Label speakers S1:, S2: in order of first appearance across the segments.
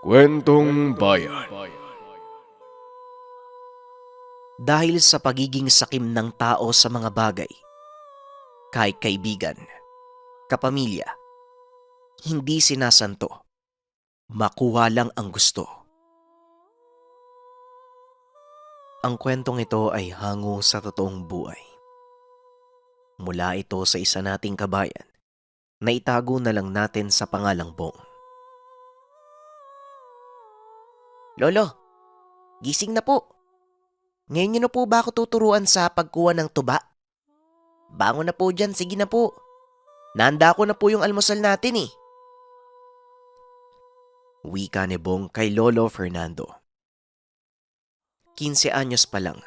S1: Kwentong Bayan.
S2: Dahil sa pagiging sakim ng tao sa mga bagay, kahit kaibigan, kapamilya, hindi sinasanto, makuha lang ang gusto. Ang kwentong ito ay hango sa totoong buhay. Mula ito sa isa nating kabayan na itago na lang natin sa pangalang Bong. Lolo, gising na po. Ngayon niyo na po ba ako tuturuan sa pagkuha ng tuba? Bangon na po dyan, sige na po. Nahanda ko na po yung almusal natin eh. Wika ni Bong kay Lolo Fernando. 15 anyos pa lang,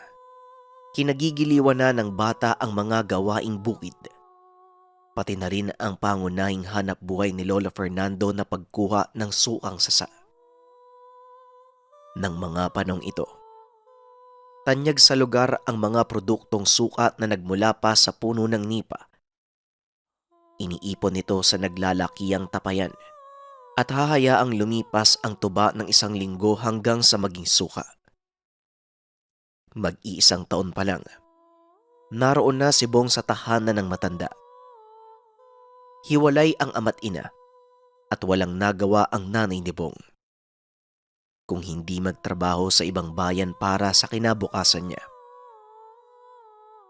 S2: kinagigiliwan na ng bata ang mga gawaing bukid. Pati na rin ang pangunahing hanap buhay ni Lolo Fernando na pagkuha ng sukang sasa. Nang mga panong ito, tanyag sa lugar ang mga produktong suka na nagmula pa sa puno ng nipa. Iniipon nito sa naglalakiyang tapayan at hahayaang lumipas ang tuba ng 1 linggo hanggang sa maging suka. Mag-iisang taon pa lang, naroon na si Bong sa tahanan ng matanda. Hiwalay ang ama't ina at walang nagawa ang nanay ni Bong kung hindi magtrabaho sa ibang bayan para sa kinabukasan niya.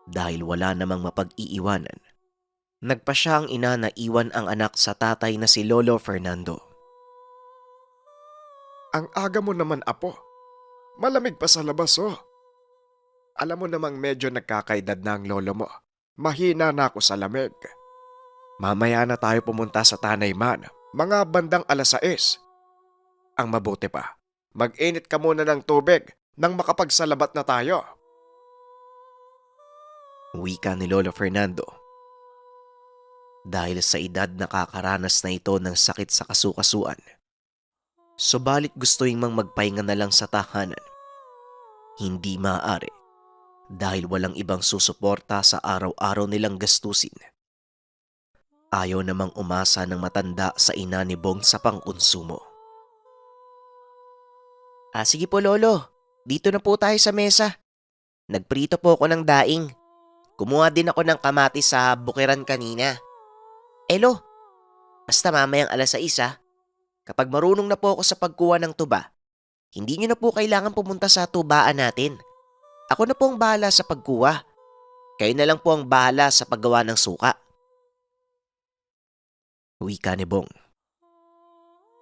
S2: Dahil wala namang mapag-iiwanan, nagpa siya ang ina na iwan ang anak sa tatay na si Lolo Fernando.
S1: Ang aga mo naman, apo. Malamig pa sa labas, oh. Alam mo namang medyo nagkakaedad na ang lolo mo. Mahina na ako sa lamig. Mamaya na tayo pumunta sa Tanayman, mga bandang 6:00. Ang mabuti pa, mag-init ka muna ng tubig nang makapagsalabat na tayo.
S2: Wika ni Lolo Fernando. Dahil sa edad nakakaranas na ito ng sakit sa kasukasuan, subalit gusto mang magpahinga na lang sa tahanan. Hindi maaari dahil walang ibang susuporta sa araw-araw nilang gastusin. Ayaw namang umasa ng matanda sa ina ni Bong sa pangkonsumo. Sige po Lolo, dito na po tayo sa mesa. Nagprito po ako ng daing. Kumuha din ako ng kamatis sa bukiran kanina. Lo, basta mamayang 6:00 kapag marunong na po ako sa pagkuha ng tuba, hindi nyo na po kailangan pumunta sa tubaan natin. Ako na po ang bahala sa pagkuha. Kayo na lang po ang bahala sa paggawa ng suka. Wika ni Bong.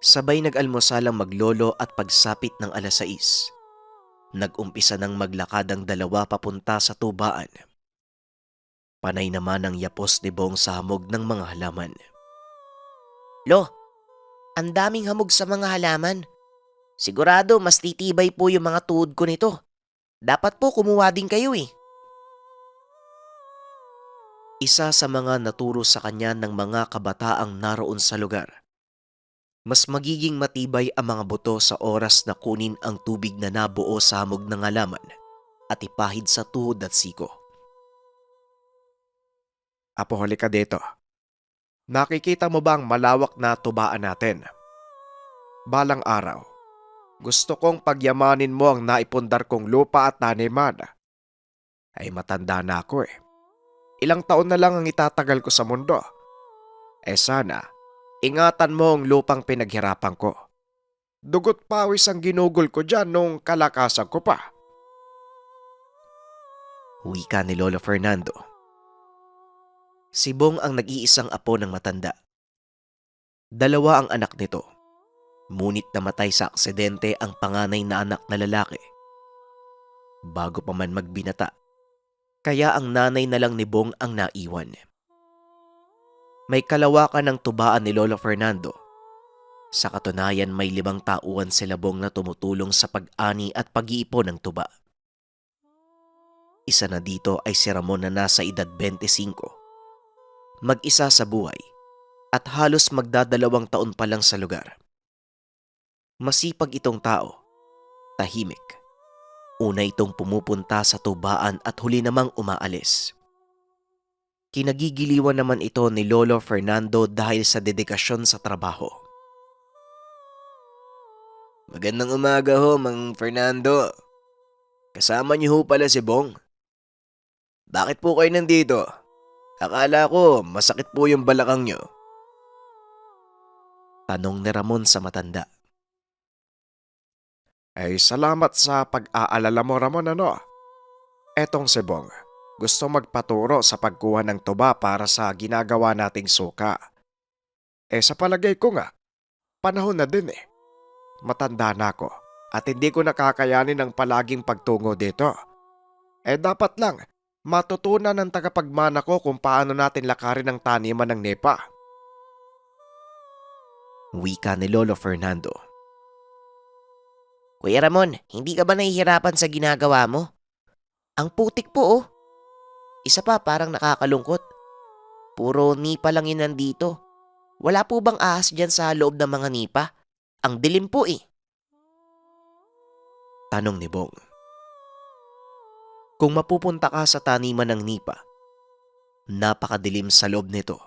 S2: Sabay nag-almusal ang maglolo at pagsapit ng 6:00, nag-umpisa ng maglakad ang dalawa papunta sa tubaan. Panay naman ang yapos ni Bong sa hamog ng mga halaman. Lo, ang daming hamog sa mga halaman. Sigurado mas titibay po yung mga tuhod ko nito. Dapat po kumuha din kayo eh. Isa sa mga naturo sa kanya ng mga kabataang naroon sa lugar. Mas magiging matibay ang mga buto sa oras na kunin ang tubig na nabuo sa hamog ng halaman at ipahid sa tuhod at siko.
S1: Apo, huli ka dito. Nakikita mo ba ang malawak na tubaan natin? Balang araw, gusto kong pagyamanin mo ang naipundar kong lupa at taniman. Ay matanda na ako eh. Ilang taon na lang ang itatagal ko sa mundo. Sana, ingatan mo ang lupang pinaghirapan ko. Dugot pawis ang ginugol ko dyan nung kalakasan ko pa.
S2: Wika ni Lolo Fernando. Si Bong ang nag-iisang apo ng matanda. 2 ang anak nito. Ngunit namatay sa aksidente ang panganay na anak na lalaki. Bago pa man magbinata, kaya ang nanay na lang ni Bong ang naiwan. May kalawakan ng tubaan ni Lolo Fernando. Sa katunayan may 5 tauhan sila Bong na tumutulong sa pag-ani at pag-iipon ng tuba. Isa na dito ay si Ramon na nasa edad 25. Mag-isa sa buhay at halos magdadalawang taon pa lang sa lugar. Masipag itong tao, tahimik. Una itong pumupunta sa tubaan at huli namang umaalis. Kinagigiliwan naman ito ni Lolo Fernando dahil sa dedikasyon sa trabaho. Magandang umaga ho, Mang Fernando. Kasama niyo ho pala si Bong. Bakit po kayo nandito? Akala ko masakit po yung balakang niyo. Tanong ni Ramon sa matanda.
S1: Ay salamat sa pag-aalala mo Ramon ano. Etong si Bong, gusto magpaturo sa pagkuha ng tuba para sa ginagawa nating suka. Sa palagay ko nga, panahon na din eh. Matanda na ako at hindi ko nakakayanin ang palaging pagtungo dito. Dapat lang, matutunan ng tagapagmana ko kung paano natin lakarin ang taniman ng nepa.
S2: Wika ni Lolo Fernando. Kuya Ramon, hindi ka ba nahihirapan sa ginagawa mo? Ang putik po oh. Isa pa parang nakakalungkot. Puro nipa lang yun nandito. Wala po bang ahas dyan sa loob ng mga nipa? Ang dilim po eh. Tanong ni Bong. Kung mapupunta ka sa taniman ng nipa, napakadilim sa loob nito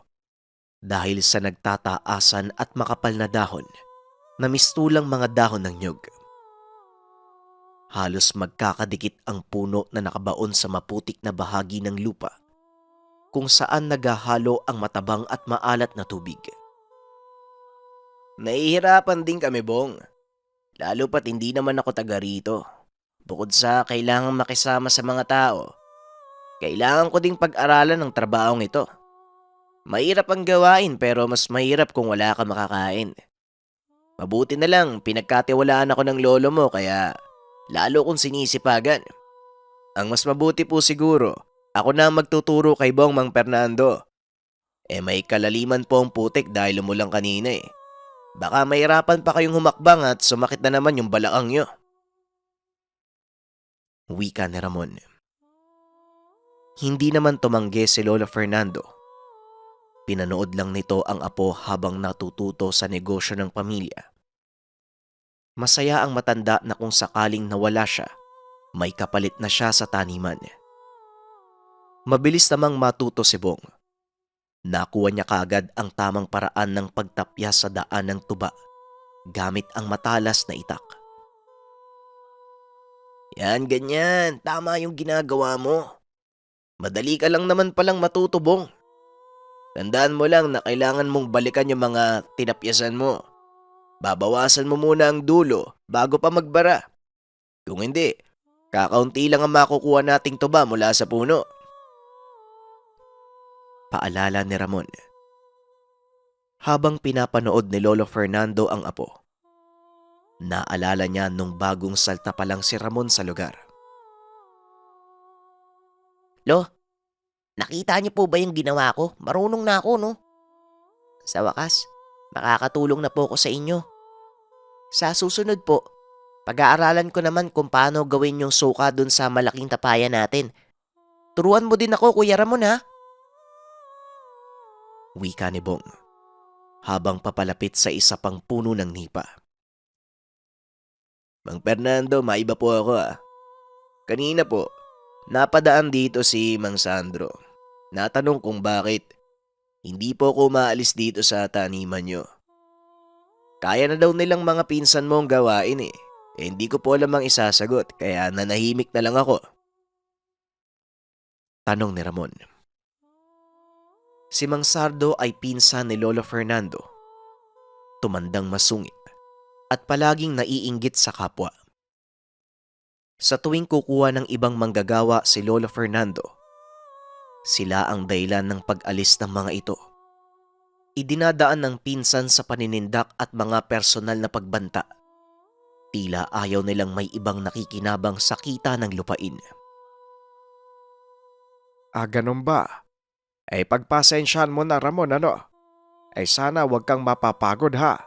S2: dahil sa nagtataasan at makapal na dahon na mistulang mga dahon ng nyug. Halos magkakadikit ang puno na nakabaon sa maputik na bahagi ng lupa kung saan naghahalo ang matabang at maalat na tubig. Nahihirapan din kami, Bong. Lalo pat hindi naman ako taga rito. Bukod sa kailangang makisama sa mga tao, kailangan ko ding pag-aralan ng trabahong ito. Mahirap ang gawain pero mas mahirap kung wala ka makakain. Mabuti na lang pinagkatiwalaan ako ng lolo mo kaya lalo kong sinisipagan. Ang mas mabuti po siguro, ako na ang magtuturo kay Bong Mang Fernando. May kalaliman po ang putik dahil umulang kanina eh. Baka mahirapan pa kayong humakbang at sumakit na naman yung balakang nyo. Wika ni Ramon. Hindi naman tumanggi si Lolo Fernando. Pinanood lang nito ang apo habang natututo sa negosyo ng pamilya. Masaya ang matanda na kung sakaling nawala siya, may kapalit na siya sa taniman. Mabilis namang matuto si Bong. Nakuha niya kaagad ang tamang paraan ng pagtapya sa daan ng tuba gamit ang matalas na itak. Yan, ganyan. Tama yung ginagawa mo. Madali ka lang naman palang matuto, Bong. Tandaan mo lang na kailangan mong balikan yung mga tinapyasan mo. Babawasan mo muna ang dulo bago pa magbara. Kung hindi, kakaunti lang ang makukuha nating tuba mula sa puno. Paalala ni Ramon. Habang pinapanood ni Lolo Fernando ang apo, naalala niya nung bagong salta pa lang si Ramon sa lugar. Lo, nakita niyo po ba yung ginawa ko? Marunong na ako, no? Sa wakas, makakatulong na po ako sa inyo. Sa susunod po, pag-aaralan ko naman kung paano gawin yung suka dun sa malaking tapayan natin. Turuan mo din ako, Kuya Ramon, ha? Wika ni Bong, habang papalapit sa isa pang puno ng nipa. Mang Fernando, maiba po ako ah. Kanina po, napadaan dito si Mang Sandro. Natanong kung bakit hindi po ako maalis dito sa taniman nyo. Kaya na daw nilang mga pinsan mo ang gawain eh. Hindi ko po alam ang isasagot kaya nanahimik na lang ako. Tanong ni Ramon. Si Mang Sardo ay pinsan ni Lolo Fernando. Tumandang masungit at palaging naiinggit sa kapwa. Sa tuwing kukuha ng ibang manggagawa si Lolo Fernando, sila ang dahilan ng pag-alis ng mga ito. Idinadaan ng pinsan sa paninindak at mga personal na pagbanta. Tila ayaw nilang may ibang nakikinabang sa kita ng lupain.
S1: Ganun ba? Pagpasensyahan mo na Ramon ano? Sana wag kang mapapagod ha.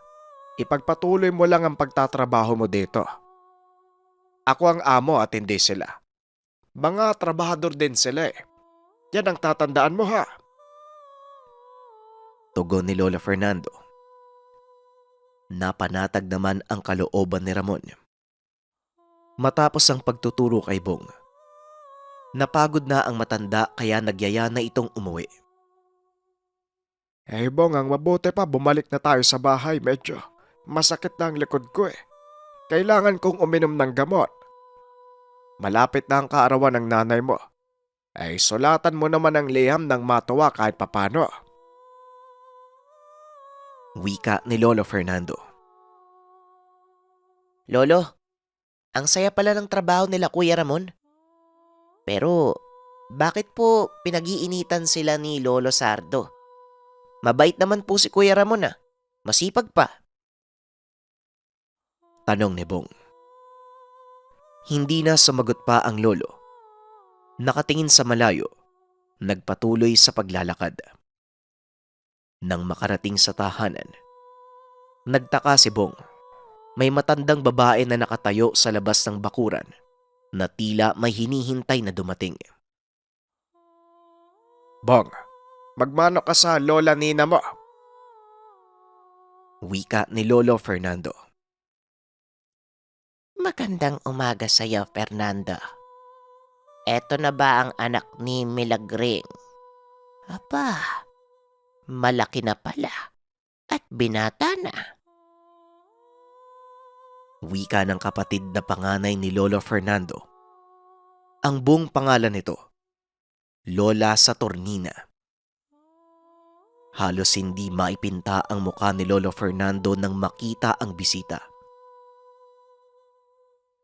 S1: Ipagpatuloy mo lang ang pagtatrabaho mo dito. Ako ang amo at hindi sila. Mga trabahador din sila eh. Yan ang tatandaan mo ha.
S2: Tugon ni Lola Fernando. Napanatag naman ang kalooban ni Ramon. Matapos ang pagtuturo kay Bong, napagod na ang matanda kaya nagyaya na itong umuwi.
S1: Bong, ang mabuti pa bumalik na tayo sa bahay. Medyo masakit na ang likod ko eh. kailangan kong uminom ng gamot. Malapit na ang kaarawan ng nanay mo. Ay sulatan mo naman ang liham ng matuwa kahit papano.
S2: Wika ni Lolo Fernando. Lolo, ang saya pala ng trabaho nila Kuya Ramon. Pero bakit po pinag-iinitan sila ni Lolo Sardo? Mabait naman po si Kuya Ramon ah. Masipag pa. Tanong ni Bong. Hindi na sumagot pa ang lolo. Nakatingin sa malayo, nagpatuloy sa paglalakad. Nang makarating sa tahanan, nagtaka si Bong. May matandang babae na nakatayo sa labas ng bakuran na tila may hinihintay na dumating.
S1: Bong, magmano ka sa lola nina mo.
S2: Wika ni Lolo Fernando. Magandang umaga sa iyo, Fernando. Eto na ba ang anak ni Milagring? Aba, malaki na pala at binata na. Wika ng kapatid na panganay ni Lolo Fernando. Ang buong pangalan nito, Lola Saturnina. Halos hindi maipinta ang mukha ni Lolo Fernando nang makita ang bisita.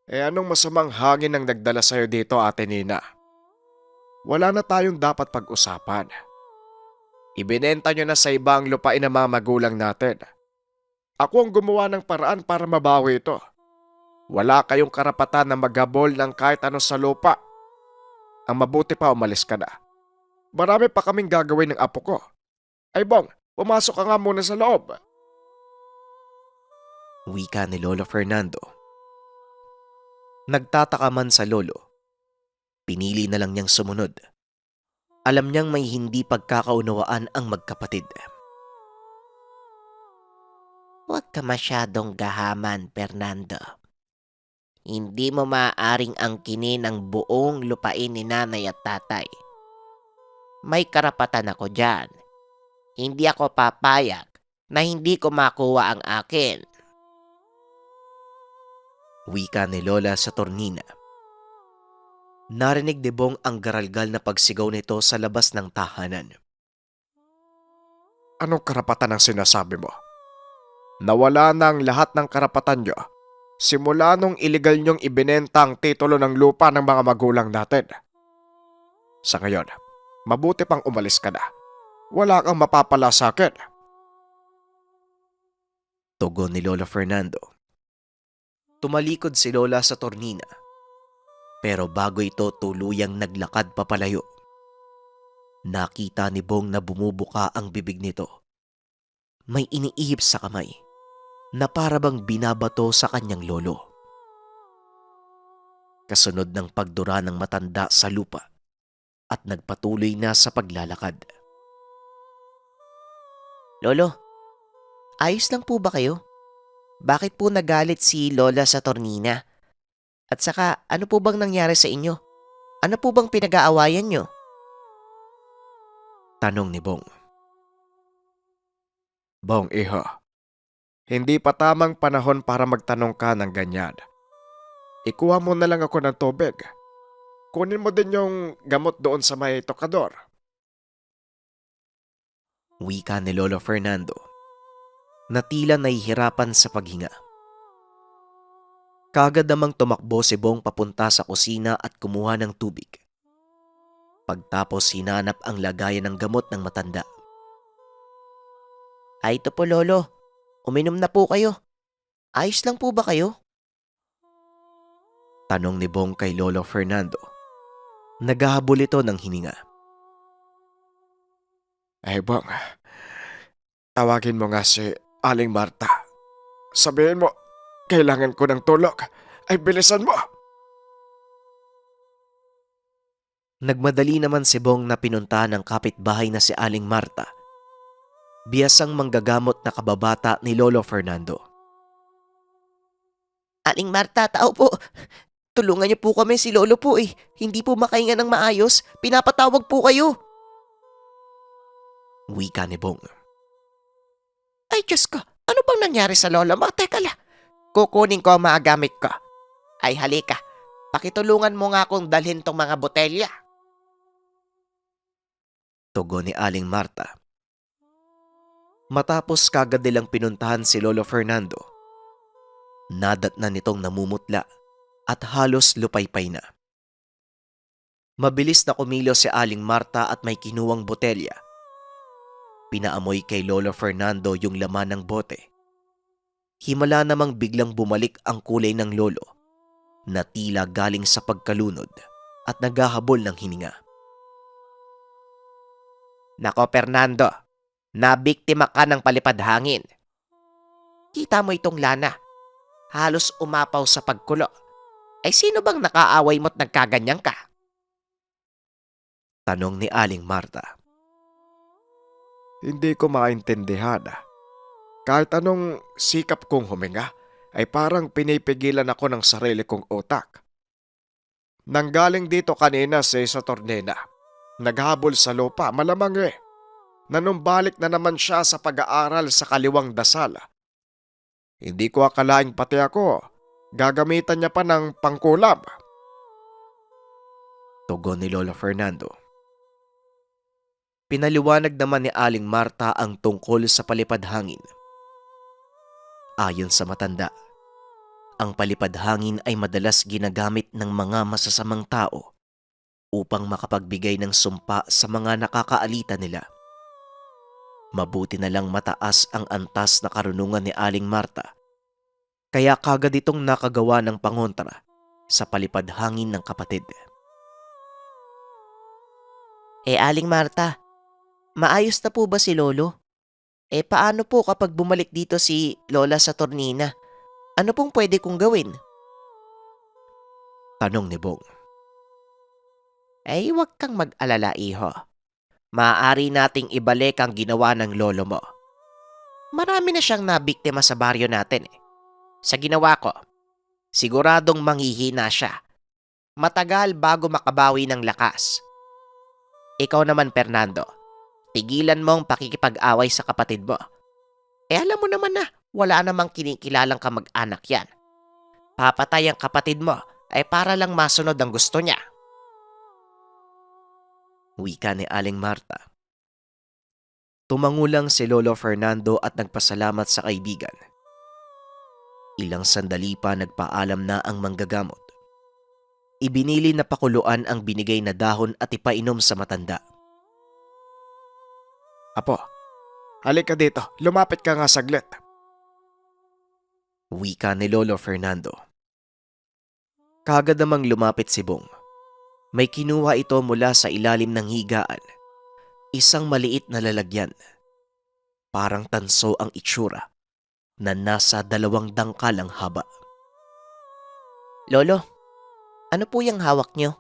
S1: Anong masamang hangin ang nagdala sa'yo dito, Ate Nina? Wala na tayong dapat pag-usapan. Ibinenta nyo na sa iba ang lupain ng mga magulang natin. Ako ang gumawa ng paraan para mabawi ito. Wala kayong karapatan na maghabol ng kahit ano sa lupa. Ang mabuti pa umalis ka na. Marami pa kaming gagawin ng apo ko. Ay Bong, pumasok ka nga muna sa loob.
S2: Wika ni Lolo Fernando. Nagtataka man sa lolo. Pinili na lang niyang sumunod. Alam niyang may hindi pagkakaunawaan ang magkapatid. Huwag ka masyadong gahaman, Fernando. Hindi mo maaaring angkinin ang buong lupain ni nanay at tatay. May karapatan ako dyan. Hindi ako papayag na hindi ko makuha ang akin. Wika ni Lola Saturnina. Narinig ni Bong ang garalgal na pagsigaw nito sa labas ng tahanan.
S1: Anong karapatan ang sinasabi mo? Nawala na ang lahat ng karapatan nyo simula nung iligal nyong ibinenta ang titulo ng lupa ng mga magulang natin. Sa ngayon, mabuti pang umalis ka na. Wala kang mapapala sa akin.
S2: Tugon ni Lolo Fernando. Tumalikod si Lola Saturnina. Pero bago ito tuluyang naglakad papalayo, nakita ni Bong na bumubuka ang bibig nito. May iniihip sa kamay na parabang binabato sa kanyang lolo. Kasunod ng pagdura ng matanda sa lupa at nagpatuloy na sa paglalakad. Lolo, ayos lang po ba kayo? Bakit po nagalit si Lola Saturnina? At saka, ano po bang nangyari sa inyo? Ano po bang pinag-aawayan nyo? Tanong ni Bong.
S1: Bong, iho. Hindi pa tamang panahon para magtanong ka ng ganyan. Ikuha mo na lang ako ng tubig. Kunin mo din yung gamot doon sa may tokador.
S2: Wika ni Lolo Fernando, na tila nahihirapan sa paghinga. Kagad namang tumakbo si Bong papunta sa kusina at kumuha ng tubig. Pagtapos hinanap ang lagayan ng gamot ng matanda. Ay ito po Lolo, uminom na po kayo. Ayos lang po ba kayo? Tanong ni Bong kay Lolo Fernando. Naghahabol ito ng hininga.
S1: Ay Bong, tawagin mo nga si Aling Marta. Sabihin mo, kailangan ko ng tulog. Ay bilisan mo!
S2: Nagmadali naman si Bong na pinunta ng kapitbahay na si Aling Marta. Biyasang manggagamot na kababata ni Lolo Fernando. Aling Marta, tao po. Tulungan niyo po kami, si Lolo po eh. Hindi po makahinga ng maayos. Pinapatawag po kayo. Wika ni Bong. Ay Diyos ko, ano bang nangyari sa Lola mo? Teka la,
S3: kukunin ko ang mga gamit ko. Ay halika, pakitulungan mo nga akong dalhin tong mga botelya.
S2: Tugon ni Aling Marta. Matapos kagad nilang pinuntahan si Lolo Fernando, nadatna nitong namumutla at halos lupaypay na. Mabilis na kumilos si Aling Marta at may kinuwang botelya. Pinaamoy kay Lolo Fernando yung laman ng bote. Himala namang biglang bumalik ang kulay ng lolo na tila galing sa pagkalunod at naghahabol ng hininga.
S3: Nako Fernando, nabiktima ka ng palipad hangin. Kita mo itong lana, halos umapaw sa pagkulo. Ay sino bang nakaaway mo't nagkaganyan ka?
S2: Tanong ni Aling Marta.
S1: Hindi ko maintindihan. Kahit anong sikap kong huminga, ay parang pinipigilan ako ng sarili kong utak. Nanggaling dito kanina sa tornena. Naghabol sa lupa, malamang nanumbalik na naman siya sa pag-aaral sa kaliwang dasal. Hindi ko akalaing pati ako, gagamitan niya pa ng pangkulab.
S2: Tugon ni Lolo Fernando. Pinaliwanag naman ni Aling Marta ang tungkol sa palipad hangin. Ayon sa matanda, ang palipad hangin ay madalas ginagamit ng mga masasamang tao upang makapagbigay ng sumpa sa mga nakakaalita nila. Mabuti na lang mataas ang antas na karunungan ni Aling Marta, kaya kagad itong nakagawa ng pangontra sa palipad hangin ng kapatid.
S3: Aling Marta, maayos na po ba si Lolo? Paano po kapag bumalik dito si Lola sa tornina? Ano pong pwede kong gawin?
S2: Tanong ni Bong.
S3: Huwag kang mag-alala, iho. Maaari nating ibalik ang ginawa ng lolo mo. Marami na siyang nabiktima sa baryo natin. Sa ginawa ko, siguradong manghihina siya. Matagal bago makabawi ng lakas. Ikaw naman, Fernando, tigilan mo ang pakikipag-away sa kapatid mo. Alam mo naman na wala namang kinikilalang kamag-anak yan. Papatay ang kapatid mo ay para lang masunod ang gusto niya.
S2: Wika ni Aling Marta. Tumangulang si Lolo Fernando at nagpasalamat sa kaibigan. Ilang sandali pa nagpaalam na ang manggagamot. Ibinili na pakuluan ang binigay na dahon at ipainom sa matanda.
S1: Apo, halika dito, lumapit ka nga saglit.
S2: Wika ni Lolo Fernando. Kagad namang lumapit si Bong. May kinuha ito mula sa ilalim ng higaan. Isang maliit na lalagyan. Parang tanso ang itsura na nasa 2 dangkalang haba.
S3: Lolo, ano po yung hawak niyo?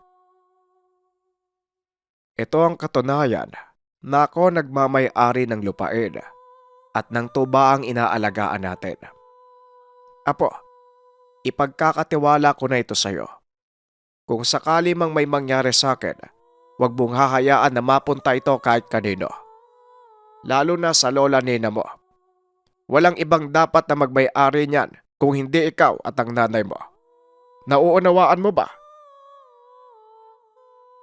S1: Ito ang katunayan na ako nagmamay-ari ng lupain at ng tuba ang inaalagaan natin. Apo, ipagkakatiwala ko na ito sa'yo. Kung sakali mang may mangyari sa akin, huwag mong hahayaan na mapunta ito kahit kanino. Lalo na sa lola nina mo. Walang ibang dapat na magmay-ari niyan kung hindi ikaw at ang nanay mo. Nauunawaan mo ba?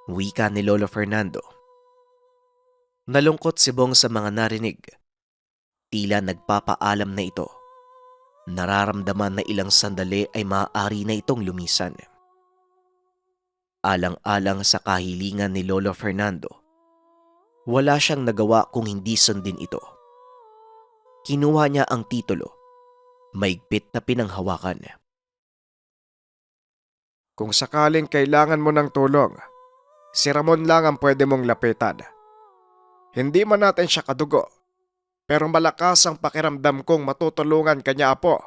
S2: Wika ni Lolo Fernando. Nalungkot si Bong sa mga narinig. Tila nagpapaalam na ito. Nararamdaman na ilang sandali ay maaari na itong lumisan. Alang-alang sa kahilingan ni Lolo Fernando, wala siyang nagawa kung hindi sundin ito. Kinuha niya ang titulo, maigpit na pinanghawakan.
S1: Kung sakaling kailangan mo ng tulong, si Ramon lang ang pwede mong lapitan. Hindi man natin siya kadugo, pero malakas ang pakiramdam kong matutulungan kanya, apo.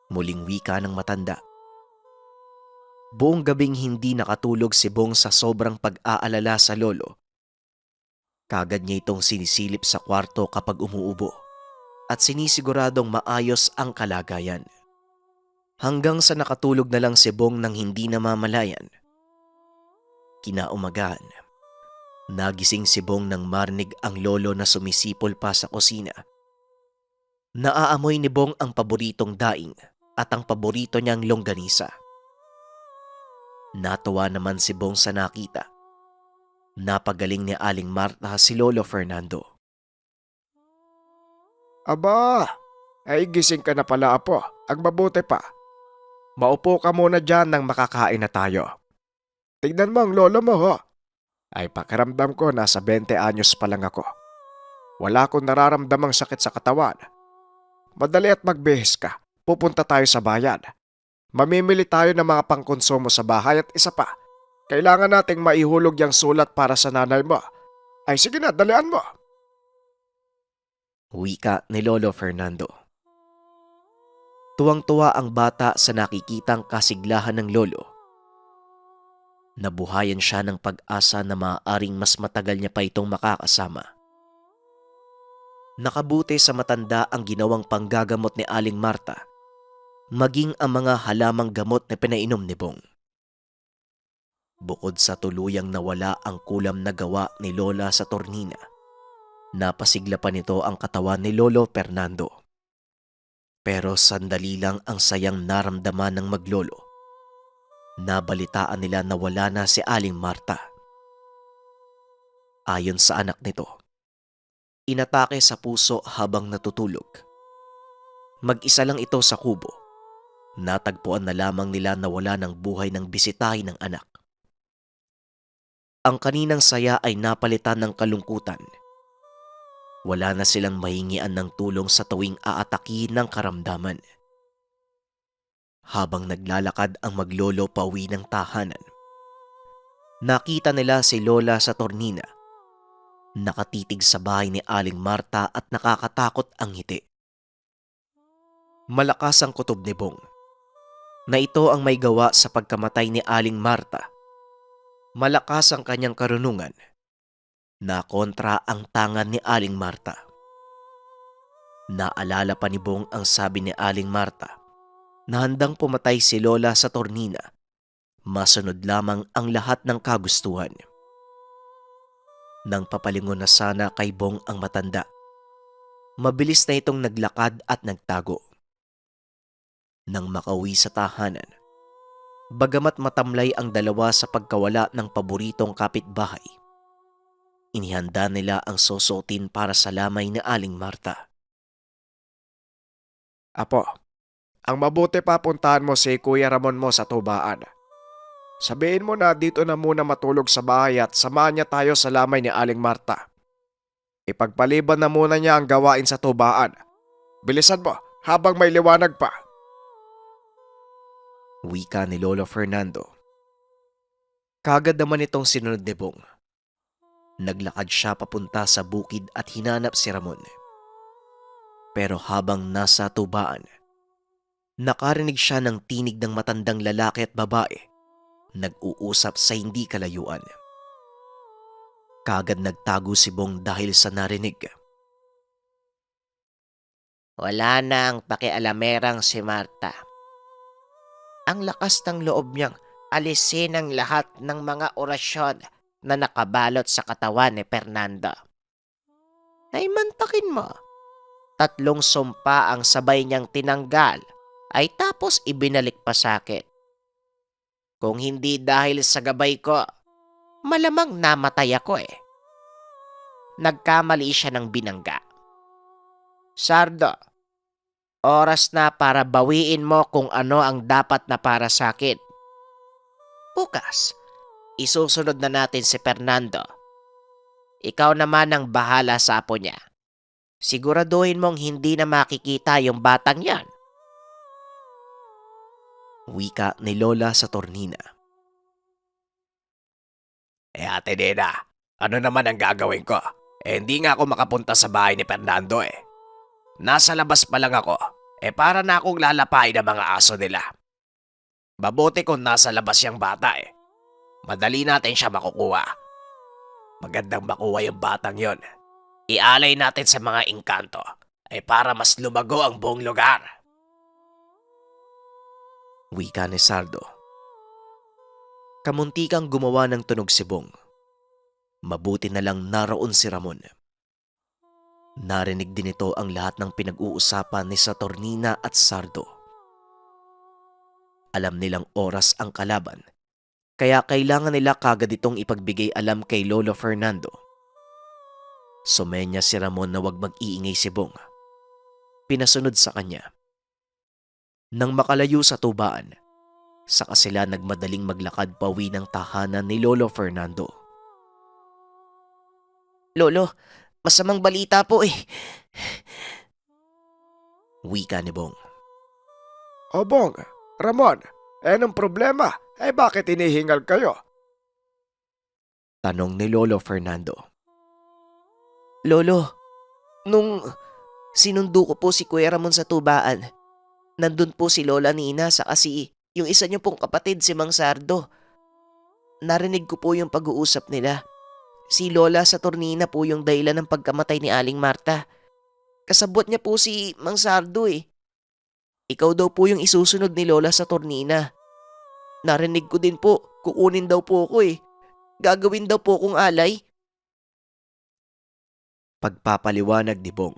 S2: Muling wika ng matanda. Buong gabing hindi nakatulog si Bong sa sobrang pag-aalala sa lolo. Kagad niya itong sinisilip sa kwarto kapag umuubo at sinisiguradong maayos ang kalagayan. Hanggang sa nakatulog na lang si Bong nang hindi namamalayan. Kinaumagahan, nagising si Bong nang marinig ang lolo na sumisipol pa sa kusina. Naaamoy ni Bong ang paboritong daing at ang paborito niyang longganisa. Natuwa naman si Bong sa nakita. Napagaling ni Aling Marta si Lolo Fernando.
S1: Aba, ay gising ka na pala apo. Ang mabuti pa. Maupo ka muna dyan nang makakain na tayo. Tignan mo ang lolo mo ho. Ay pakiramdam ko nasa 20 anyos pa lang ako. Wala akong nararamdamang sakit sa katawan. Madali at magbihis ka. Pupunta tayo sa bayan. Mamimili tayo ng mga pangkonsumo sa bahay at isa pa. Kailangan nating maihulog yung sulat para sa nanay mo. Ay sige na, dalian mo.
S2: Wika ni Lolo Fernando. Tuwang-tuwa ang bata sa nakikitang kasiglahan ng lolo. Nabuhayan siya ng pag-asa na maaaring mas matagal niya pa itong makakasama. Nakabuti sa matanda ang ginawang panggagamot ni Aling Marta, maging ang mga halamang gamot na pinainom ni Bong. Bukod sa tuluyang nawala ang kulam na gawa ni Lola sa tornina, napasigla pa nito ang katawan ni Lolo Fernando. Pero sandali lang ang sayang naramdaman ng maglolo. Nabalitaan nila na wala na si Aling Marta. Ayon sa anak nito, inatake sa puso habang natutulog. Mag-isa lang ito sa kubo. Natagpuan na lamang nila na wala ng buhay ng bisitahin ng anak. Ang kaninang saya ay napalitan ng kalungkutan. Wala na silang mahingian ng tulong sa tuwing aataki ng karamdaman. Habang naglalakad ang maglolo pauwi ng tahanan, nakita nila si Lola sa tornina. Nakatitig sa bahay ni Aling Marta at nakakatakot ang ngiti. Malakas ang kutob ni Bong, na ito ang may gawa sa pagkamatay ni Aling Marta. Malakas ang kanyang karunungan, na kontra ang tangan ni Aling Marta. Naalala pa ni Bong ang sabi ni Aling Marta na handang pumatay si Lola sa tornina, masunod lamang ang lahat ng kagustuhan. Nang papalingon na sana kay Bong ang matanda, mabilis na itong naglakad at nagtago. Nang makauwi sa tahanan, bagamat matamlay ang dalawa sa pagkawala ng paboritong kapitbahay, inihanda nila ang susuotin para sa lamay ni Aling Marta.
S1: Apo, ang mabuti pa puntahan mo si Kuya Ramon mo sa tubaan. Sabihin mo na dito na muna matulog sa bahay at samahan niya tayo sa lamay ni Aling Marta. Ipagpaliban na muna niya ang gawain sa tubaan. Bilisan mo habang may liwanag pa.
S2: Wika ni Lolo Fernando. Kagad naman itong sinunod ni Bong. Naglakad siya papunta sa bukid at hinanap si Ramon. Pero habang nasa tubaan, nakarinig siya ng tinig ng matandang lalaki at babae, nag-uusap sa hindi kalayuan. Kagad nagtago si Bong dahil sa narinig.
S3: Wala na ang pakialamerang si Marta. Ang lakas ng loob niyang alisin ang lahat ng mga orasyon na nakabalot sa katawan ni Fernando. Ay mantakin mo. 3 sumpa ang sabay niyang tinanggal ay tapos ibinalik pa sa akin. Kung hindi dahil sa gabay ko, malamang namatay ako eh. Nagkamali siya ng binangga. Sardo, oras na para bawiin mo kung ano ang dapat na para sa akin. Bukas, isusunod na natin si Fernando. Ikaw naman ang bahala sa apo niya. Siguraduhin mong hindi na makikita yung batang yan.
S2: Wika ni Lola sa tornina.
S1: Ate Nena, ano naman ang gagawin ko? Hindi nga ako makapunta sa bahay ni Fernando eh. Nasa labas pa lang ako. Para na akong lalapain ng mga aso nila. Mabuti kung nasa labas yung bata eh. Madali natin siya makukuha. Magandang makuha yung batang yon. Ialay natin sa mga engkanto para mas lumago ang buong lugar.
S2: Wika ni Sardo. Kamuntikang gumawa ng tunog si Bong. Mabuti na lang naroon si Ramon. Narinig din ito ang lahat ng pinag-uusapan ni Saturnina at Sardo. Alam nilang oras ang kalaban, kaya kailangan nila kagad itong ipagbigay alam kay Lolo Fernando. Sumenya si Ramon na wag mag-iingay si Bong. Pinasunod sa kanya. Nang makalayo sa tubaan, saka sila nagmadaling maglakad pauwi ng tahanan ni Lolo Fernando.
S3: Lolo, masamang balita po eh.
S2: Wika ni Bong.
S1: O Bong, Ramon, anong problema? Bakit hinihingal kayo?
S2: Tanong ni Lolo Fernando.
S3: Lolo, nung sinundo ko po si Kuya Ramon sa tubaan, nandun po si Lola Nina sa kasi yung isa niyo pong kapatid si Mang Sardo. Narinig ko po yung pag-uusap nila. Si Lola Saturnina po yung dahilan ng pagkamatay ni Aling Marta. Kasabot niya po si Mang Sardo eh. Ikaw daw po yung isusunod ni Lola Saturnina. Narinig ko din po, kukunin daw po ako eh. Gagawin daw po akong alay.
S2: Pagpapaliwanag ni Bong.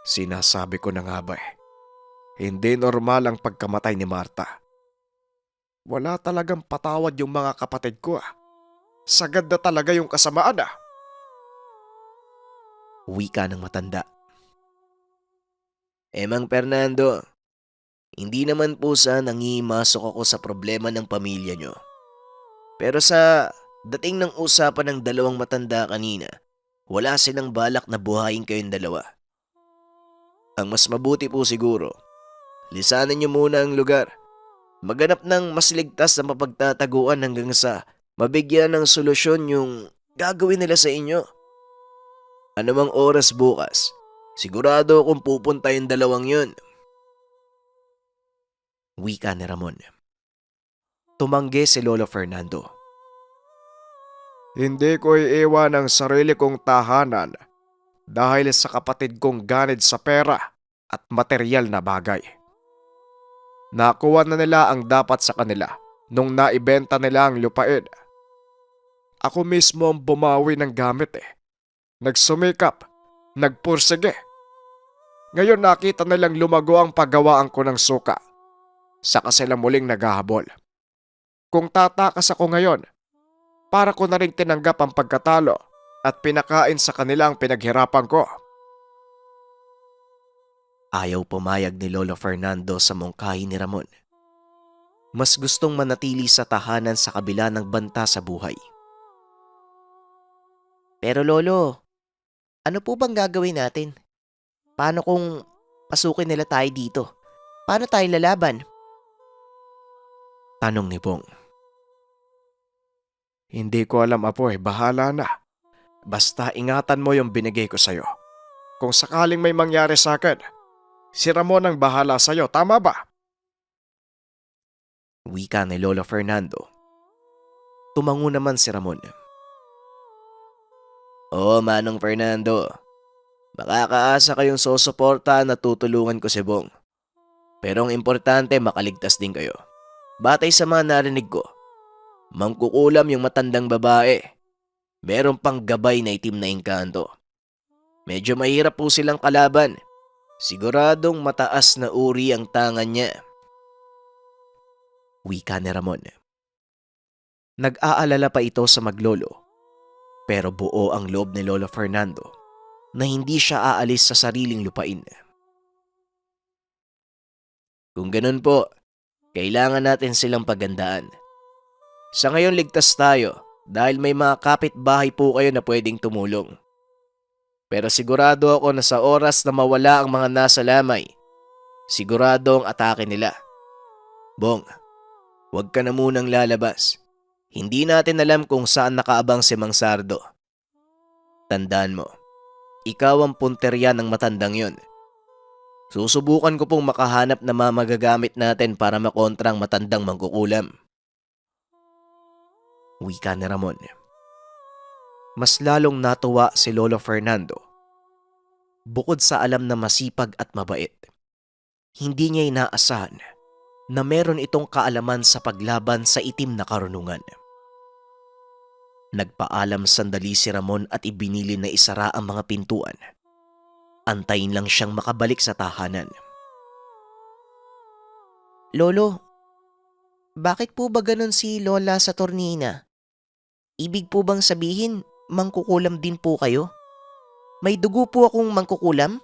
S1: Sinasabi ko na nga ba hindi normal ang pagkamatay ni Marta. Wala talagang patawad yung mga kapatid ko. Sagad na talaga yung kasamaan.
S2: Wika ng matanda. Mang Fernando, hindi naman po sa nangimasok ako sa problema ng pamilya nyo. Pero sa dating ng usapan ng dalawang matanda kanina, wala silang balak na buhayin kayong dalawa. Ang mas mabuti po siguro, lisanin nyo muna ang lugar. Maghanap ng mas ligtas na mapagtataguan hanggang sa mabigyan ng solusyon yung gagawin nila sa inyo. Anumang oras bukas, sigurado akong pupunta yung dalawang yun. Wika ni Ramon. Tumanggi si Lolo Fernando.
S1: Hindi ko iiwan ang sarili kong tahanan dahil sa kapatid kong ganid sa pera at material na bagay. Nakuha na nila ang dapat sa kanila nung naibenta nila ang lupain. Ako mismo ang bumawi ng gamit Nagsumikap, nagpursige. Ngayon nakita nilang lumago ang paggawaan ko ng suka. Saka sila muling naghahabol. Kung tatakas ako ngayon, para ko na rin tinanggap ang pagkatalo at pinakain sa kanila ang pinaghirapan ko.
S2: Ayaw pumayag ni Lolo Fernando sa mungkahi ni Ramon. Mas gustong manatili sa tahanan sa kabila ng banta sa buhay.
S3: Pero Lolo, ano po bang gagawin natin? Paano kung pasukin nila tayo dito? Paano tayo lalaban?
S2: Tanong ni Bong.
S1: Hindi ko alam apo bahala na. Basta ingatan mo yung binigay ko sa'yo. Kung sakaling may mangyari sa akin, si Ramon ang bahala sa'yo, tama ba?
S2: Wika ni Lolo Fernando. Tumango naman si Ramon. Oo, Manong Fernando. Makakaasa kayong susuporta na tutulungan ko si Bong. Pero ang importante makaligtas din kayo. Batay sa mga narinig ko, mangkukulam yung matandang babae. Meron pang gabay na itim na engkanto. Medyo mahirap po silang kalaban. Siguradong mataas na uri ang tangan niya. Wika ni Ramon. Nag-aalala pa ito sa maglolo. Pero buo ang loob ni Lolo Fernando na hindi siya aalis sa sariling lupain. Kung ganun po, kailangan natin silang pagandaan. Sa ngayon ligtas tayo dahil may mga kapitbahay po kayo na pwedeng tumulong. Pero sigurado ako na sa oras na mawala ang mga nasa lamay, sigurado ang atake nila. Bong, huwag ka na munang lalabas. Hindi natin alam kung saan nakaabang si Mang Sardo. Tandaan mo, ikaw ang punterya ng matandang yon. Susubukan ko pong makahanap na magagamit natin para makontra ang matandang mangkukulam. Wika ni Ramon. Mas lalong natuwa si Lolo Fernando. Bukod sa alam na masipag at mabait, hindi niya inaasahan na meron itong kaalaman sa paglaban sa itim na karunungan. Nagpaalam sandali si Ramon at ibinili na isara ang mga pintuan. Antayin lang siyang makabalik sa tahanan.
S3: Lolo, bakit po ba ganun si Lola Saturnina? Ibig po bang sabihin, mangkukulam din po kayo? May dugo po akong mangkukulam?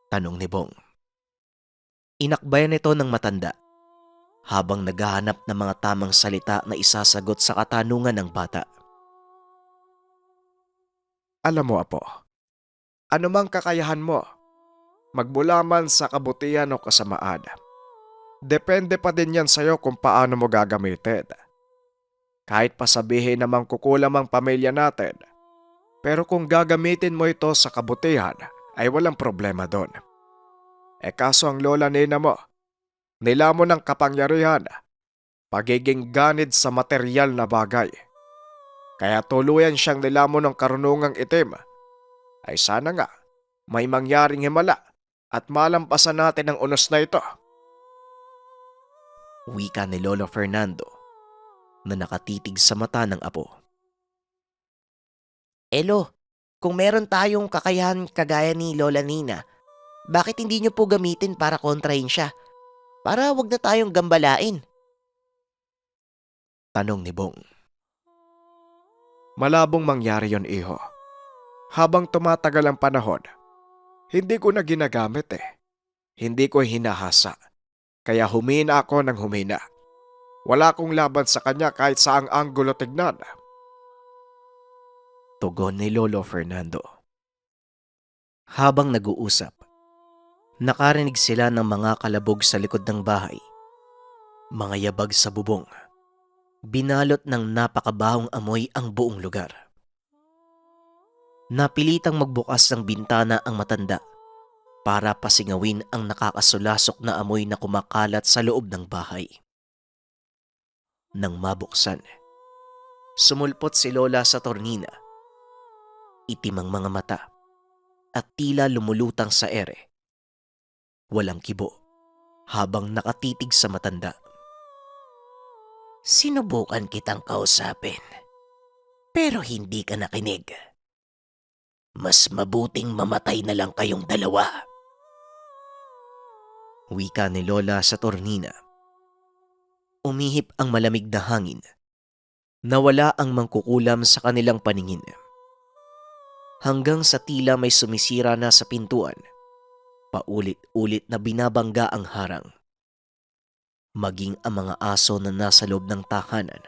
S2: Tanong ni Bong. Inakbayan ito ng matanda habang naghahanap ng mga tamang salita na isasagot sa katanungan ng bata.
S1: Alam mo, Apo, anumang kakayahan mo, magmula man sa kabutihan o kasamaan, depende pa din yan sa'yo kung paano mo gagamitin. Kahit pa sabihin na mangkukulam ang pamilya natin, pero kung gagamitin mo ito sa kabutihan, ay walang problema doon. Kaso ang lola nina mo, nilamon ng kapangyarihan, pagiging ganid sa material na bagay. Kaya tuluyan siyang nilamon ng karunungang itim. Ay sana nga, may mangyaring himala at malampasan natin ang unos na ito.
S2: Wika ni Lolo Fernando na nakatitig sa mata ng apo.
S3: Elo, kung meron tayong kakayahan kagaya ni Lola Nina, bakit hindi niyo po gamitin para kontrahin siya? Para wag na tayong gambalain.
S2: Tanong ni Bong.
S1: Malabong mangyari yon, iho. Habang tumatagal ang panahon, hindi ko na ginagamit Hindi ko hinahasa. Kaya humina ako ng humina. Wala akong laban sa kanya kahit saang anggulo tignan.
S2: Tugon ni Lolo Fernando. Habang nag-uusap, nakarinig sila ng mga kalabog sa likod ng bahay. Mga yabag sa bubong. Binalot ng napakabahong amoy ang buong lugar. Napilitang magbukas ng bintana ang matanda para pasingawin ang nakakasulasok na amoy na kumakalat sa loob ng bahay. Nang mabuksan, sumulpot si Lola Saturnina. Itim ang mga mata at tila lumulutang sa ere. Walang kibo habang nakatitig sa matanda.
S3: Sinubukan kitang kausapin, pero hindi ka nakinig. Mas mabuting mamatay na lang kayong dalawa.
S2: Wika ni Lola Saturnina. Umihip ang malamig na hangin. Nawala ang mangkukulam sa kanilang paningin. Hanggang sa tila may sumisira na sa pintuan. Paulit-ulit na binabangga ang harang. Maging ang mga aso na nasa loob ng tahanan.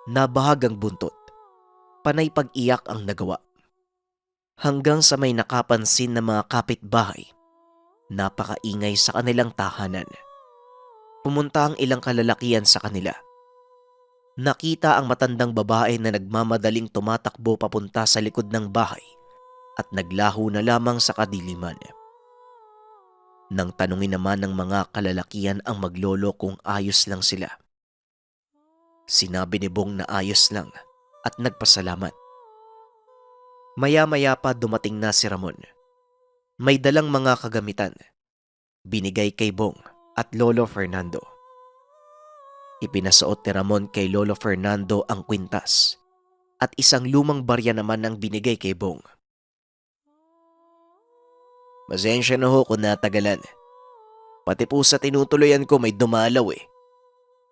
S2: Nabahagang buntot. Panay pag-iyak ang nagawa. Hanggang sa may nakapansin na mga kapitbahay. Napakaingay sa kanilang tahanan. Pumunta ang ilang kalalakian sa kanila. Nakita ang matandang babae na nagmamadaling tumatakbo papunta sa likod ng bahay at naglaho na lamang sa kadiliman. Nang tanungin naman ng mga kalalakian ang maglolo kung ayos lang sila. Sinabi ni Bong na ayos lang at nagpasalamat. Maya-maya pa dumating na si Ramon. May dalang mga kagamitan. Binigay kay Bong at Lolo Fernando. Ipinasuot ni Ramon kay Lolo Fernando ang kwintas at isang lumang barya naman ang binigay kay Bong. Pasensya na ho kung natagalan. Pati po sa tinutuloyan ko may dumalaw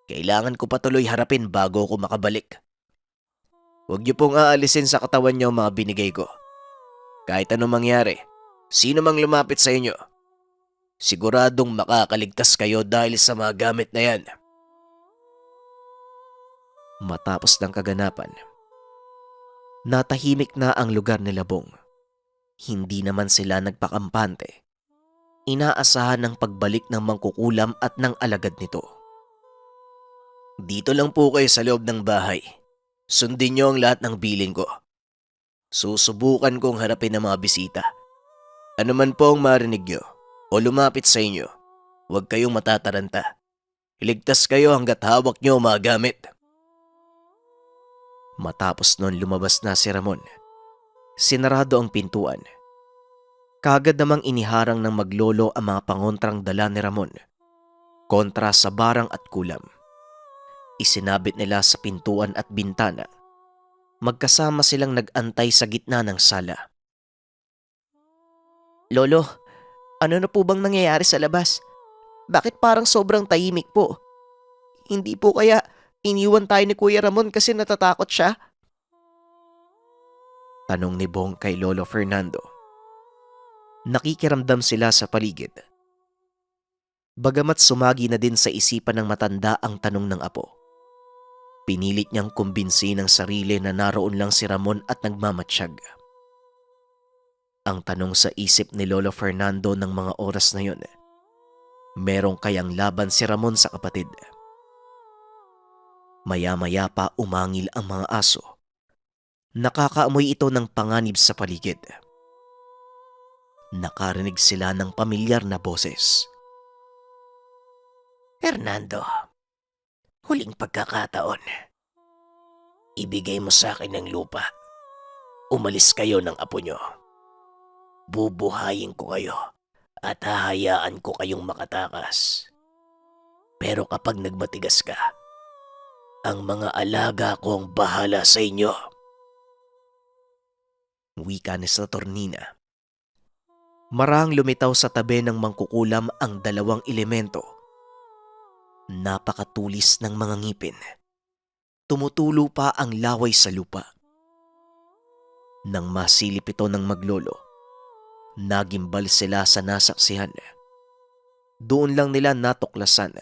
S2: Kailangan ko patuloy harapin bago ako makabalik. Huwag niyo pong aalisin sa katawan niyo ang mga binigay ko. Kahit anong mangyari, sino mang lumapit sa inyo, siguradong makakaligtas kayo dahil sa mga gamit na yan. Matapos ng kaganapan, natahimik na ang lugar ni Bong. Hindi naman sila nagpakampante. Inaasahan ng pagbalik ng mangkukulam at ng alagad nito. Dito lang po kayo sa loob ng bahay. Sundin niyo ang lahat ng bilin ko. Susubukan kong harapin ang mga bisita. Ano man po ang marinig niyo o lumapit sa inyo, huwag kayong matataranta. Iligtas kayo hanggat hawak niyo ang mga gamit. Matapos nun lumabas na si Ramon. Sinarado ang pintuan. Kagad namang iniharang ng maglolo ang mga pangontrang dala ni Ramon kontra sa barang at kulam. Isinabit nila sa pintuan at bintana. Magkasama silang nag-antay sa gitna ng sala.
S3: Lolo, ano na po bang nangyayari sa labas? Bakit parang sobrang tahimik po? Hindi po kaya iniwan tayo ni Kuya Ramon kasi natatakot siya?
S2: Tanong ni Bong kay Lolo Fernando. Nakikiramdam sila sa paligid. Bagamat sumagi na din sa isipan ng matanda ang tanong ng apo, pinilit niyang kumbinsi ng sarili na naroon lang si Ramon at nagmamatsyag. Ang tanong sa isip ni Lolo Fernando ng mga oras na yun, merong kayang laban si Ramon sa kapatid? Maya-maya pa umangil ang mga aso. Nakakaamoy ito ng panganib sa paligid. Nakarinig sila ng pamilyar na boses.
S3: Fernando, huling pagkakataon. Ibigay mo sa akin ang lupa. Umalis kayo ng apo nyo. Bubuhayin ko kayo at hahayaan ko kayong makatakas. Pero kapag nagmatigas ka, ang mga alaga ko ang bahala sa inyo.
S2: Wika ni Saturnina. Marahang lumitaw sa tabi ng mangkukulam ang dalawang elemento. Napakatulis ng mga ngipin. Tumutulo pa ang laway sa lupa. Nang masilip ito ng maglolo, nagimbal sila sa nasaksihan. Doon lang nila natuklasan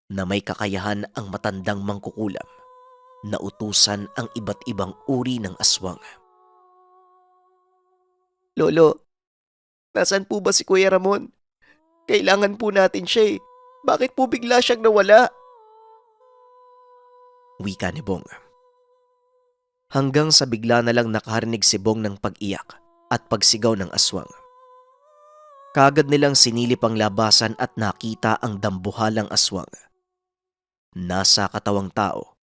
S2: na may kakayahan ang matandang mangkukulam na utusan ang iba't ibang uri ng aswang.
S3: Lolo, nasaan po ba si Kuya Ramon? Kailangan po natin siya eh. Bakit po bigla siyang nawala?
S2: Wika ni Bong. Hanggang sa bigla na lang nakarinig si Bong ng pag-iyak at pagsigaw ng aswang. Kaagad nilang sinilip ang labasan at nakita ang dambuhalang aswang. Nasa katawang tao,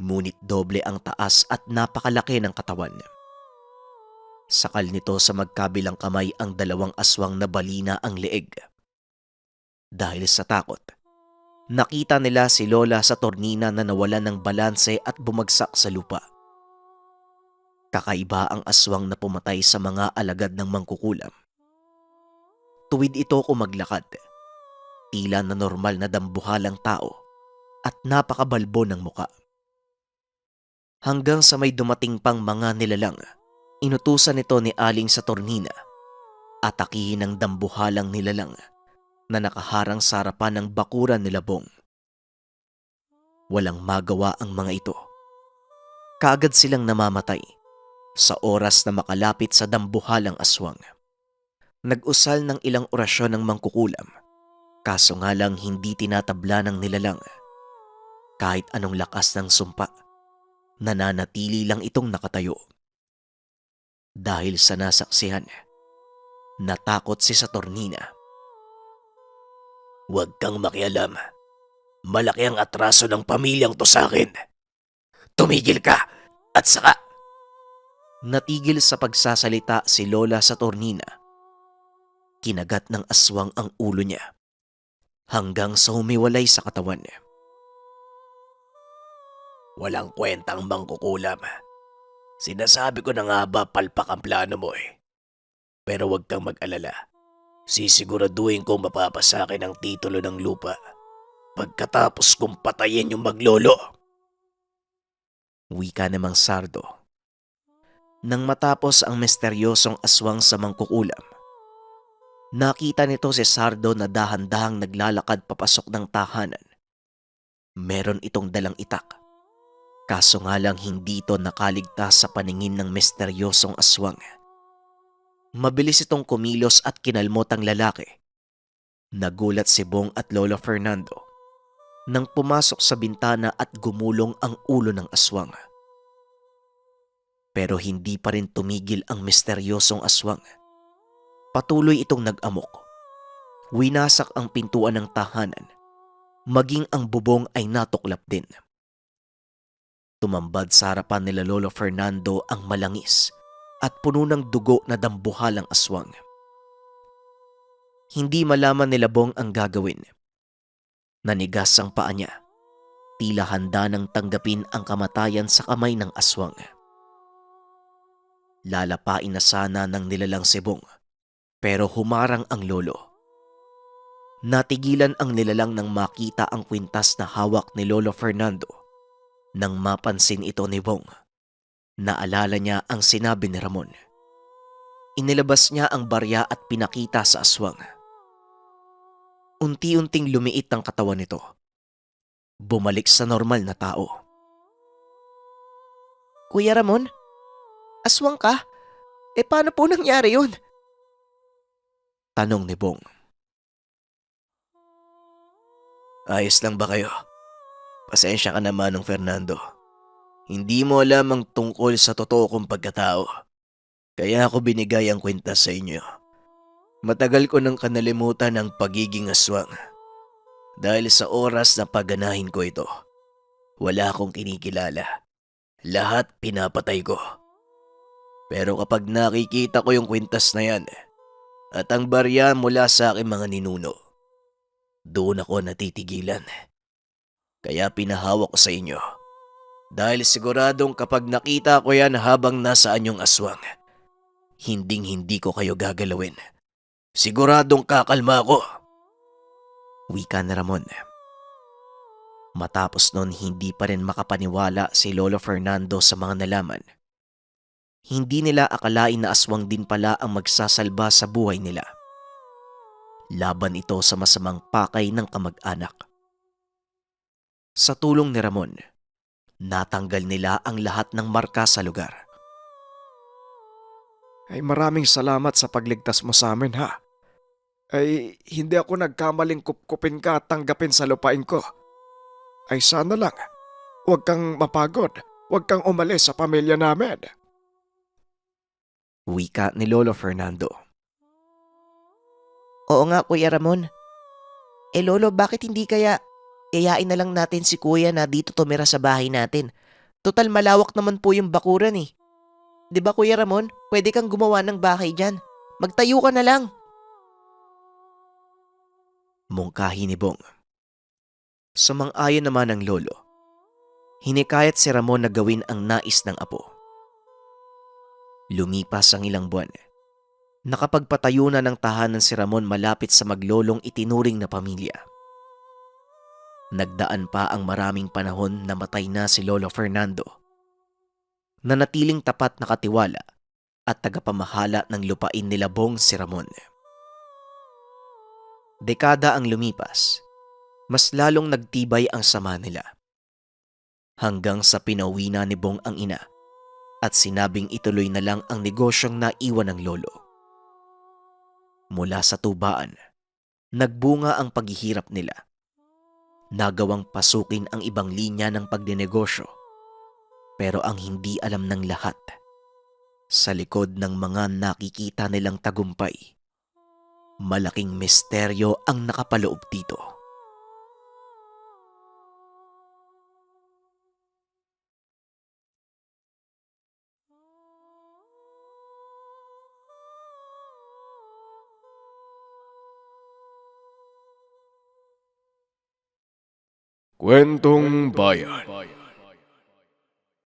S2: ngunit doble ang taas at napakalaki ng katawan. Sakal nito sa magkabilang kamay ang dalawang aswang na balina ang leeg. Dahil sa takot, nakita nila si Lola Saturnina na nawalan ng balanse at bumagsak sa lupa. Kakaiba ang aswang na pumatay sa mga alagad ng mangkukulam. Tuwid ito kumaglakad, tila na normal na dambuhalang tao at napakabalbo ng muka. Hanggang sa may dumating pang mga nilalang, inutusan nito ni Aling Saturnina atakihin ang dambuhalang nilalang na nakaharang sa harapan ng bakuran nila Bong. Walang magawa ang mga ito. Kaagad silang namamatay sa oras na makalapit sa dambuhalang aswang. Nag-usal ng ilang orasyon ng mangkukulam, kaso nga lang hindi tinatabla ng nilalang. Kahit anong lakas ng sumpa, nananatili lang itong nakatayo. Dahil sa nasaksihan, natakot si Saturnina.
S3: Huwag kang makialam. Malaki ang atraso ng pamilyang to sa akin. Tumigil ka at saka...
S2: Natigil sa pagsasalita si Lola Saturnina. Kinagat ng aswang ang ulo niya hanggang sa humiwalay sa katawan niya.
S3: Walang kwentang mangkukulam. Sinasabi ko na nga ba palpak ang plano mo eh. Pero huwag kang mag-alala. Sisiguraduhin kong mapapasakin ang titulo ng lupa pagkatapos kong patayin yung maglolo.
S2: Wika namang Sardo. Nang matapos ang misteryosong aswang sa mangkukulam, nakita nito si Sardo na dahan-dahang naglalakad papasok ng tahanan. Meron itong dalang itak. Kaso nga lang hindi ito nakaligtas sa paningin ng misteryosong aswang. Mabilis itong kumilos at kinalmot ang lalaki. Nagulat si Bong at Lolo Fernando nang pumasok sa bintana at gumulong ang ulo ng aswang. Pero hindi pa rin tumigil ang misteryosong aswang. Patuloy itong nag-amok. Winasak ang pintuan ng tahanan. Maging ang bubong ay natuklap din. Tumambad sa harapan nila Lolo Fernando ang malangis at puno ng dugo na dambuhalang aswang. Hindi malaman nila Bong ang gagawin. Nanigas ang paa niya. Tila handa nang tanggapin ang kamatayan sa kamay ng aswang. Lalapain na sana ng nilalang si Bong, pero humarang ang lolo. Natigilan ang nilalang nang makita ang kwintas na hawak ni Lolo Fernando. Nang mapansin ito ni Bong, naalala niya ang sinabi ni Ramon. Inilabas niya ang barya at pinakita sa aswang. Unti-unting lumiit ang katawan nito. Bumalik sa normal na tao.
S3: Kuya Ramon, aswang ka? Paano po nangyari yun?
S2: Tanong ni Bong. Ayos lang ba kayo? Pasensya ka naman ng Fernando. Hindi mo alam ang tungkol sa totoo kong pagkatao. Kaya ako binigay ang kwintas sa inyo. Matagal ko nang kanalimutan ang pagiging aswang. Dahil sa oras na pagganahin ko ito, wala akong kinikilala. Lahat pinapatay ko. Pero kapag nakikita ko yung kwintas na yan at ang barya mula sa aking mga ninuno, doon ako natitigilan. Kaya pinahawak ko sa inyo. Dahil siguradong kapag nakita ko yan habang nasaan yung aswang, hinding-hindi ko kayo gagalawin. Siguradong kakalma ako. Wika ni Ramon. Matapos nun hindi pa rin makapaniwala si Lolo Fernando sa mga nalaman. Hindi nila akalain na aswang din pala ang magsasalba sa buhay nila. Laban ito sa masamang pakay ng kamag-anak. Sa tulong ni Ramon, natanggal nila ang lahat ng marka sa lugar.
S1: Ay maraming salamat sa pagligtas mo sa amin ha. Ay hindi ako nagkamaling kupkupin ka at tanggapin sa lupain ko. Ay sana lang, huwag kang mapagod, huwag kang umalis sa pamilya namin.
S2: Wika ni Lolo Fernando.
S3: Oo nga, Kuya Ramon. Lolo, bakit hindi kaya yayain na lang natin si Kuya na dito tumira sa bahay natin? Total malawak naman po yung bakuran eh. 'Di ba Kuya Ramon? Pwede kang gumawa ng bahay dyan. Magtayo ka na lang.
S2: Mungkahi ni Bong. Sumang-ayon naman ang lolo. Hinikayat si Ramon na gawin ang nais ng apo. Lumipas ang ilang buwan. Nakapagpatayo na ng tahanan si Ramon malapit sa maglolong itinuring na pamilya. Nagdaan pa ang maraming panahon na matay na si Lolo Fernando. Nanatiling tapat na katiwala at tagapamahala ng lupain nila Bong si Ramon. Dekada ang lumipas, mas lalong nagtibay ang sama nila. Hanggang sa pinauwi na ni Bong ang ina at sinabing ituloy na lang ang negosyong naiwan ng lolo. Mula sa tubaan, nagbunga ang paghihirap nila. Nagawang pasukin ang ibang linya ng pagdinegosyo. Pero ang hindi alam ng lahat, sa likod ng mga nakikita nilang tagumpay, malaking misteryo ang nakapaloob dito.
S1: Kwentong Bayan.